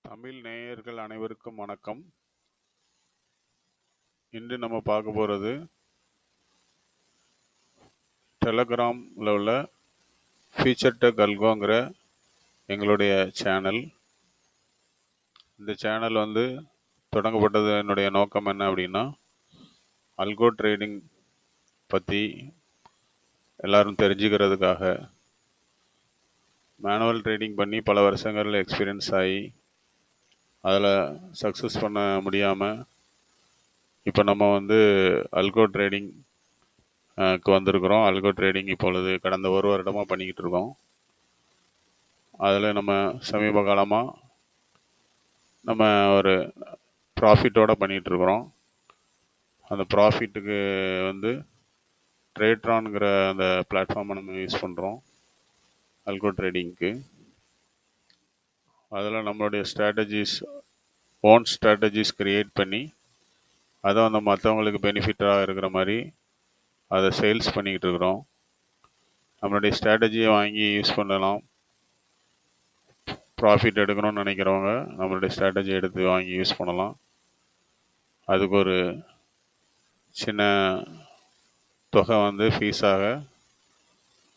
தமிழ் நேயர்கள் அனைவருக்கும் வணக்கம். இன்று நம்ம பார்க்க போகிறது டெலகிராமில் உள்ள ஃபியூச்சர் டெக் அல்கோங்கிற எங்களுடைய சேனல். இந்த சேனல் தொடங்கப்பட்டது என்னுடைய நோக்கம் என்ன அப்படின்னா, அல்கோ ட்ரேடிங் பற்றி எல்லாரும் தெரிஞ்சுக்கிறதுக்காக. மேனுவல் ட்ரேடிங் பண்ணி பல வருஷங்கள் எக்ஸ்பீரியன்ஸ் ஆகி அதில் சக்ஸஸ் பண்ண முடியாமல் இப்போ நம்ம அல்கோ ட்ரேடிங் வந்திருக்கிறோம். அல்கோ ட்ரேடிங் இப்பொழுது கடந்த ஒரு வருடமாக பண்ணிக்கிட்டு இருக்கோம். அதில் நம்ம சமீப காலமாக நம்ம ஒரு ப்ராஃபிட்டோடு பண்ணிகிட்ருக்குறோம். அந்த ப்ராஃபிட்டுக்கு ட்ரேட்ரான்ங்கிற அந்த பிளாட்ஃபார்மை நம்ம யூஸ் பண்ணுறோம் அல்கோ ட்ரேடிங்க்கு. அதில் நம்மளுடைய ஓன் ஸ்ட்ராட்டஜிஸ் க்ரியேட் பண்ணி அதை மற்றவங்களுக்கு பெனிஃபிட்டாக இருக்கிற மாதிரி அதை சேல்ஸ் பண்ணிக்கிட்டு இருக்கிறோம். நம்மளுடைய ஸ்ட்ராட்டஜியை வாங்கி யூஸ் பண்ணலாம். ப்ராஃபிட் எடுக்கணும்னு நினைக்கிறவங்க நம்மளுடைய ஸ்ட்ராட்டஜி எடுத்து வாங்கி யூஸ் பண்ணலாம். அதுக்கு ஒரு சின்ன தொகை ஃபீஸாக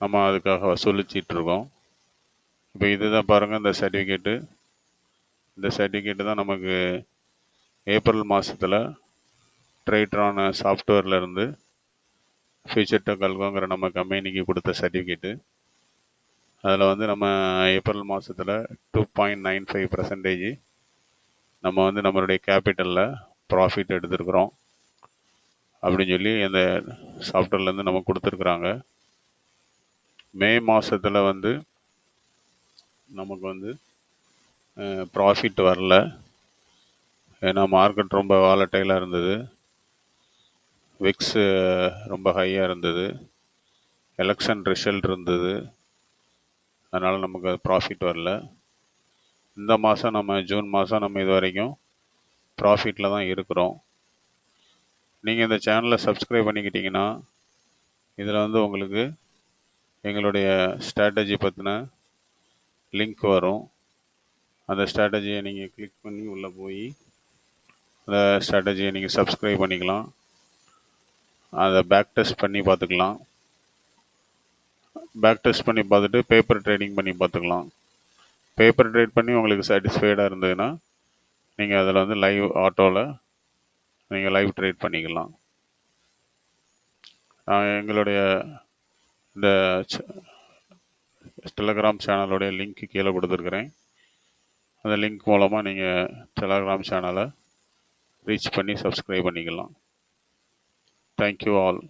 நம்ம அதுக்காக வசூலிச்சிட்ருக்கோம். இப்போ இதுதான் பாருங்கள், இந்த சர்டிஃபிகேட்டு. இந்த சர்டிஃபிகேட்டு தான் நமக்கு ஏப்ரல் மாதத்தில் ட்ரேட்ரான் சாஃப்ட்வேர்லேருந்து ஃபியூச்சர் டெக் அல்கோங்கிற நம்ம கம்பெனிக்கு கொடுத்த சர்டிஃபிகேட்டு. அதில் நம்ம ஏப்ரல் மாதத்தில் 2.95% நம்ம நம்மளுடைய கேபிட்டலில் ப்ராஃபிட் எடுத்துருக்குறோம் அப்படின்னு சொல்லி அந்த சாஃப்ட்வேர்லேருந்து நமக்கு கொடுத்துருக்குறாங்க. மே மாதத்தில் நமக்கு ப்ராஃபிட் வரல. ஏன்னா மார்க்கெட் ரொம்ப வாலட்டைலாக இருந்தது, விக்ஸு ரொம்ப ஹையாக இருந்தது, எலெக்ஷன் ரிசல்ட் இருந்தது. அதனால் நமக்கு ப்ராஃபிட் வரல. இந்த மாதம் ஜூன் மாதம் நம்ம இது வரைக்கும் ப்ராஃபிட்டில் தான் இருக்கிறோம். நீங்கள் இந்த சேனலை சப்ஸ்கிரைப் பண்ணிக்கிட்டிங்கன்னா இதில் உங்களுக்கு எங்களுடைய ஸ்ட்ராட்டஜி பற்றின லிங்க் வரும். அந்த ஸ்ட்ராட்டஜியை நீங்கள் கிளிக் பண்ணி உள்ளே போய் அந்த ஸ்ட்ராட்டஜியை நீங்கள் சப்ஸ்கிரைப் பண்ணிக்கலாம். அதை பேக் டெஸ்ட் பண்ணி பார்த்துக்கலாம். பேக் டெஸ்ட் பண்ணி பார்த்துட்டு பேப்பர் ட்ரேடிங் பண்ணி பார்த்துக்கலாம். பேப்பர் ட்ரேட் பண்ணி உங்களுக்கு சாட்டிஸ்ஃபைடாக இருந்ததுன்னா நீங்கள் அதில் லைவ் ஆட்டோவில் நீங்கள் லைவ் ட்ரேட் பண்ணிக்கலாம். நான் எங்களுடைய இந்த டெலகிராம் சேனலோடைய லிங்க் கீழே கொடுத்துருக்குறேன். அந்த லிங்க் மூலமாக நீங்கள் டெலகிராம் சேனலை ரீச் பண்ணி சப்ஸ்கிரைப் பண்ணிக்கலாம். Thank you all.